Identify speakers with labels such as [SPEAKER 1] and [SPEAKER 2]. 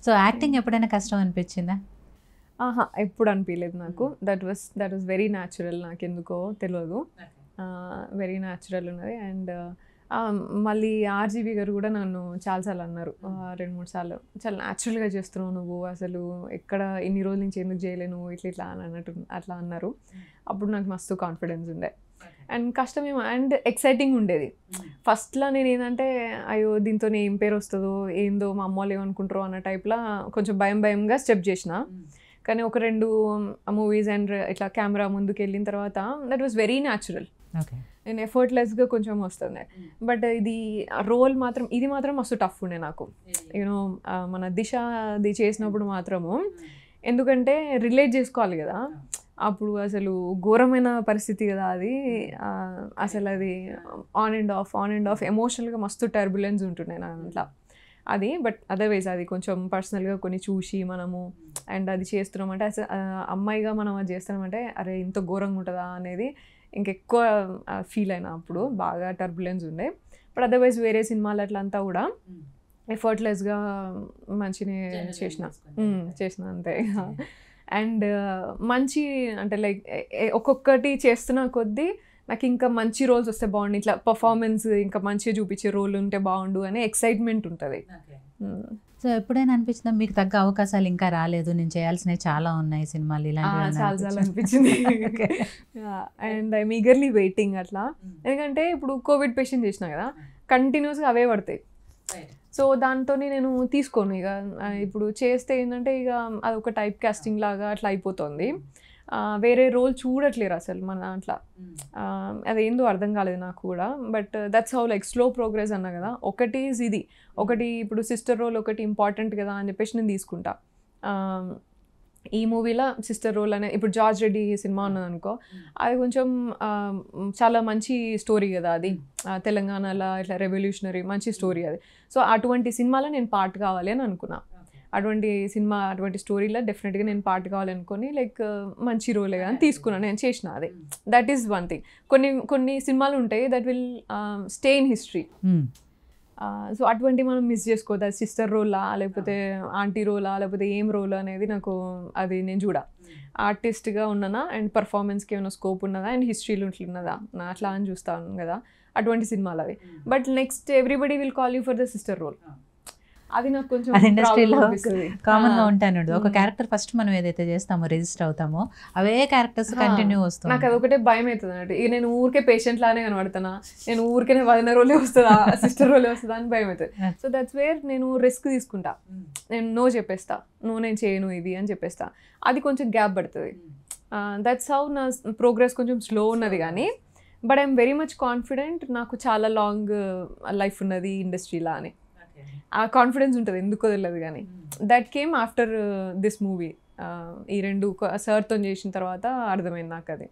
[SPEAKER 1] So acting ఎప్పుడైనా కష్టం అనిపించిందా?
[SPEAKER 2] ఎప్పుడు అనిపించలేదు నాకు. That was very natural. నాకు ఎందుకో తెలియదు, వెరీ న్యాచురల్ ఉన్నది. అండ్ మళ్ళీ ఆర్జీవి గారు కూడా నన్ను చాలాసార్లు అన్నారు, 2-3 సార్లు, చాలా న్యాచురల్గా చేస్తున్నావు నువ్వు, అసలు ఎక్కడ ఇన్ని రోజుల నుంచి ఎందుకు చేయలే నువ్వు ఇట్లా అని అన్నట్టు అట్లా అన్నారు. అప్పుడు నాకు మస్తు కాన్ఫిడెన్స్ ఉండే అండ్ కష్టమేమో అండ్ ఎక్సైటింగ్ ఉండేది. ఫస్ట్లో నేను ఏంటంటే అయ్యో దీంతో ఏం పేరు వస్తుందో ఏందో మా అమ్మ వాళ్ళు ఏమనుకుంటారో అన్న టైప్లో కొంచెం భయంగా స్టెప్ చేసిన. కానీ 1-2 మూవీస్ అండ్ ఇట్లా కెమెరా ముందుకు వెళ్ళిన తర్వాత దట్ వాస్ వెరీ న్యాచురల్. నేను ఎఫర్ట్లెస్గా కొంచెం వస్తుంది. బట్ ఇది మాత్రం మస్తు టఫ్ ఉండే నాకు. యూనో మన దిశది చేసినప్పుడు మాత్రము, ఎందుకంటే రిలేట్ చేసుకోవాలి కదా, అప్పుడు అసలు ఘోరమైన పరిస్థితి కదా అది. అసలు అది ఆన్ అండ్ ఆఫ్ ఎమోషనల్గా మస్తు టర్బులెన్స్ ఉంటుండే నా దాంట్లో అది. బట్ అదర్వైజ్ అది కొంచెం పర్సనల్గా కొన్ని చూసి మనము అండ్ అది చేస్తున్నామంటే అసలు అమ్మాయిగా మనం అది చేస్తున్నామంటే అరే ఇంత ఘోరంగా ఉంటుందా అనేది ఇంకెక్కువ ఫీల్ అయినా. అప్పుడు బాగా టర్బులెన్స్ ఉండే. బట్ అదర్వైజ్ వేరే సినిమాలు అట్లా అంతా కూడా ఎఫర్ట్లెస్గా మంచిగా చేసిన అంతే. అండ్ మంచి అంటే లైక్ ఒక్కొక్కటి చేస్తున్న కొద్దీ నాకు ఇంకా మంచి రోల్స్ వస్తే బాగుండు, ఇట్లా పర్ఫార్మెన్స్ ఇంకా మంచిగా చూపించే రోల్ ఉంటే బాగుండు అనే ఎక్సైట్మెంట్ ఉంటుంది.
[SPEAKER 1] సో ఎప్పుడైనా అనిపించిందా మీకు తగ్గ అవకాశాలు ఇంకా రాలేదు, నేను చేయాల్సినవి చాలా ఉన్నాయి సినిమాలు ఇలాంటివి?
[SPEAKER 2] చాలా అనిపించింది. అండ్ ఐఎమ్ ఈగర్లీ వెయిటింగ్ అట్లా. ఎందుకంటే ఇప్పుడు కోవిడ్ పేషెంట్ చేసినా కదా, కంటిన్యూస్గా అవే పడతాయి. సో దాంతో నేను తీసుకోను ఇక. ఇప్పుడు చేస్తే ఏంటంటే ఇక అదొక టైప్ కాస్టింగ్ లాగా అట్లా అయిపోతుంది. వేరే రోల్ చూడట్లేరు అసలు మన దాంట్లో. అదేందో అర్థం కాలేదు నాకు కూడా. But that's how like slow progress అన్నా కదా. ఒకటి ఇప్పుడు సిస్టర్ రోల్ ఒకటి ఇంపార్టెంట్ కదా అని చెప్పేసి నేను తీసుకుంటా. ఈ మూవీలో సిస్టర్ రోల్ అనే ఇప్పుడు జార్జ్ రెడ్డి సినిమా ఉన్నది అనుకో, అది కొంచెం చాలా మంచి స్టోరీ కదా అది, తెలంగాణలో ఇట్లా రెవల్యూషనరీ మంచి స్టోరీ అది. సో అటువంటి సినిమాలో నేను పార్ట్ కావాలి అని అనుకున్నా. అటువంటి స్టోరీలో డెఫినెట్గా నేను పార్ట్ కావాలనుకొని లైక్ మంచి రోలే కానీ తీసుకున్నాను, నేను చేసిన అది. That is one thing. కొన్ని సినిమాలు ఉంటాయి that will stay in history. So అటువంటి మనం మిస్ చేసుకోవద్దు. అది సిస్టర్ రోలా లేకపోతే ఆంటీ రోలా లేకపోతే ఏం రోల్ అనేది నాకు అది నేను చూడ. ఆర్టిస్ట్గా ఉన్నదా అండ్ పర్ఫార్మెన్స్కి ఏమైనా స్కోప్ ఉన్నదా అండ్ హిస్టరీలో ఉన్నదా నా అట్లా అని చూస్తాను కదా అటువంటి సినిమాలు అవి. But next everybody will call you for the sister role. అది నాకు కొంచెం
[SPEAKER 1] ఇండస్ట్రీలో కామన్గా ఉంటాను. ఒక క్యారెక్టర్ ఫస్ట్ మనం ఏదైతే చేస్తామో రిజిస్టర్ అవుతామో అవే క్యారెక్టర్స్ కంటిన్యూ వస్తుంది.
[SPEAKER 2] నాకు అదొకటే భయం అవుతుంది అన్నట్టు. ఇక నేను ఊరికే పేషెంట్ లానే కనబడుతున్నా, నేను ఊరికే వదిన రోలే వస్తుందా సిస్టర్ రోలే వస్తుందా అని భయం అవుతుంది. సో దట్స్ వేర్ నేను రిస్క్ తీసుకుంటా. నేను నో చెప్పేస్తా, నేను చేయను ఇది అని చెప్పేస్తా. అది కొంచెం గ్యాప్ పడుతుంది. దట్స్ హౌ నా ప్రోగ్రెస్ కొంచెం స్లో ఉన్నది. కానీ but I'm very much confident నాకు చాలా లాంగ్ లైఫ్ ఉన్నది ఇండస్ట్రీలా అని. ఆ కాన్ఫిడెన్స్ ఉంటుంది ఎందుకో తెలియదు. కానీ that came after this movie. ఈ 2 సార్తో చేసిన తర్వాత అర్థమైంది నాకు అది.